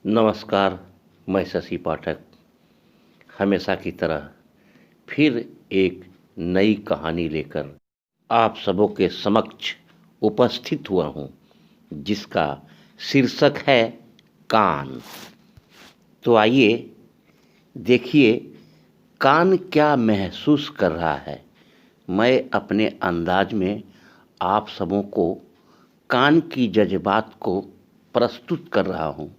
नमस्कार। मैं शशि पाठक हमेशा की तरह फिर एक नई कहानी लेकर आप सबों के समक्ष उपस्थित हुआ हूँ, जिसका शीर्षक है कान। तो आइए देखिए कान क्या महसूस कर रहा है। मैं अपने अंदाज में आप सबों को कान की जज्बात को प्रस्तुत कर रहा हूँ,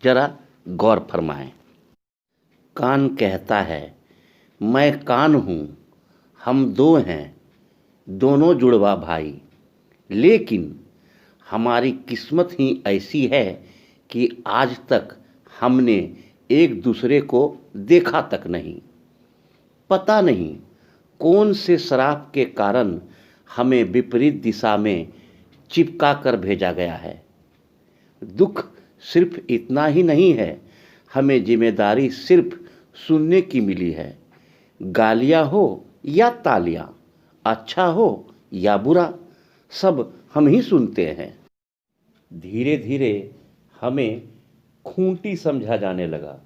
जरा गौर फरमाएं। कान कहता है, मैं कान हूँ, हम दो हैं, दोनों जुड़वा भाई। लेकिन हमारी किस्मत ही ऐसी है कि आज तक हमने एक दूसरे को देखा तक नहीं। पता नहीं कौन से श्राप के कारण हमें विपरीत दिशा में चिपका कर भेजा गया है। दुख सिर्फ इतना ही नहीं है, हमें जिम्मेदारी सिर्फ सुनने की मिली है। गालियाँ हो या तालियाँ, अच्छा हो या बुरा, सब हम ही सुनते हैं। धीरे धीरे हमें खूंटी समझा जाने लगा,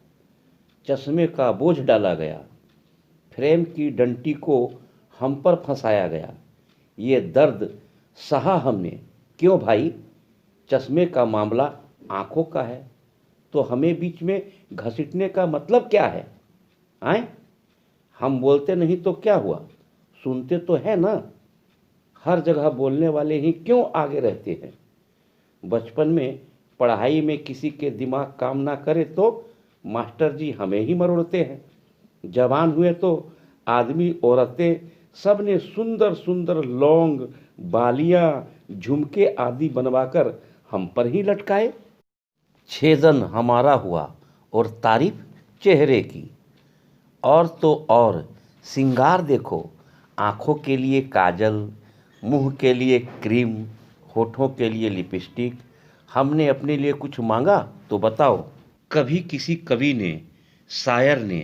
चश्मे का बोझ डाला गया, फ्रेम की डंटी को हम पर फंसाया गया। ये दर्द सहा हमने। क्यों भाई? चश्मे का मामला आंखों का है, तो हमें बीच में घसीटने का मतलब क्या है? आए, हम बोलते नहीं तो क्या हुआ, सुनते तो है ना। हर जगह बोलने वाले ही क्यों आगे रहते हैं? बचपन में पढ़ाई में किसी के दिमाग काम ना करे तो मास्टर जी हमें ही मरोड़ते हैं। जवान हुए तो आदमी औरतें सब ने सुंदर सुंदर लौंग, बालियां, झुमके आदि बनवाकर हम पर ही लटकाए। छेदन हमारा हुआ और तारीफ चेहरे की। और तो और सिंगार देखो, आँखों के लिए काजल, मुंह के लिए क्रीम, होठों के लिए लिपस्टिक। हमने अपने लिए कुछ मांगा तो बताओ। कभी किसी कवि ने, शायर ने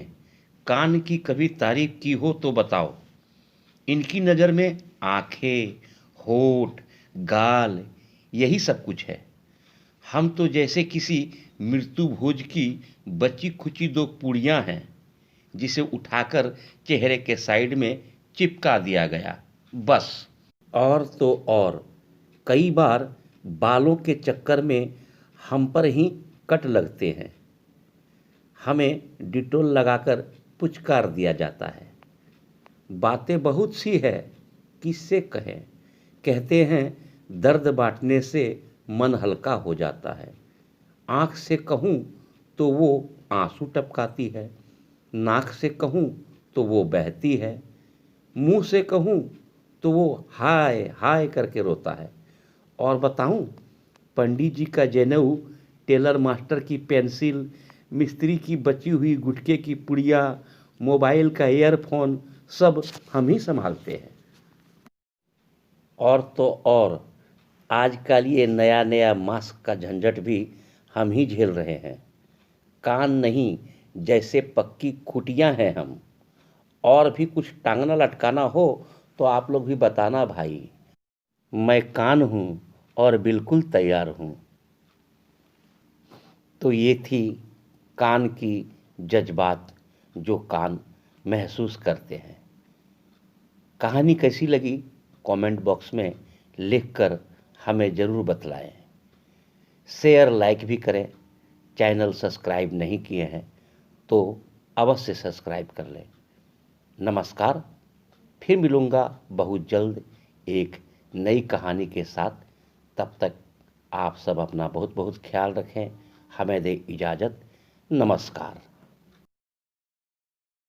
कान की कभी तारीफ की हो तो बताओ। इनकी नज़र में आँखें, होठ, गाल, यही सब कुछ है। हम तो जैसे किसी मृत्यु भोज की बची खुची दो पुड़ियाँ हैं, जिसे उठाकर चेहरे के साइड में चिपका दिया गया, बस। और तो और कई बार बालों के चक्कर में हम पर ही कट लगते हैं। हमें डिटोल लगाकर पुचकार दिया जाता है। बातें बहुत सी है, किससे कहें। कहते हैं दर्द बांटने से मन हल्का हो जाता है। आँख से कहूँ तो वो आंसू टपकाती है, नाक से कहूँ तो वो बहती है, मुंह से कहूँ तो वो हाय हाय करके रोता है। और बताऊँ, पंडित जी का जनेऊ, टेलर मास्टर की पेंसिल, मिस्त्री की बची हुई गुटके की पुड़िया, मोबाइल का ईयरफोन, सब हम ही संभालते हैं। और तो और आजकल ये नया नया मास्क का झंझट भी हम ही झेल रहे हैं। कान नहीं, जैसे पक्की खुटियाँ हैं हम। और भी कुछ टांगना लटकाना हो तो आप लोग भी बताना भाई। मैं कान हूँ और बिल्कुल तैयार हूँ। तो ये थी कान की जज्बात जो कान महसूस करते हैं। कहानी कैसी लगी कमेंट बॉक्स में लिखकर हमें ज़रूर बतलाएं। शेयर लाइक भी करें। चैनल सब्सक्राइब नहीं किए हैं तो अवश्य सब्सक्राइब कर लें। नमस्कार। फिर मिलूँगा बहुत जल्द एक नई कहानी के साथ। तब तक आप सब अपना बहुत बहुत ख्याल रखें। हमें दें इजाज़त। नमस्कार।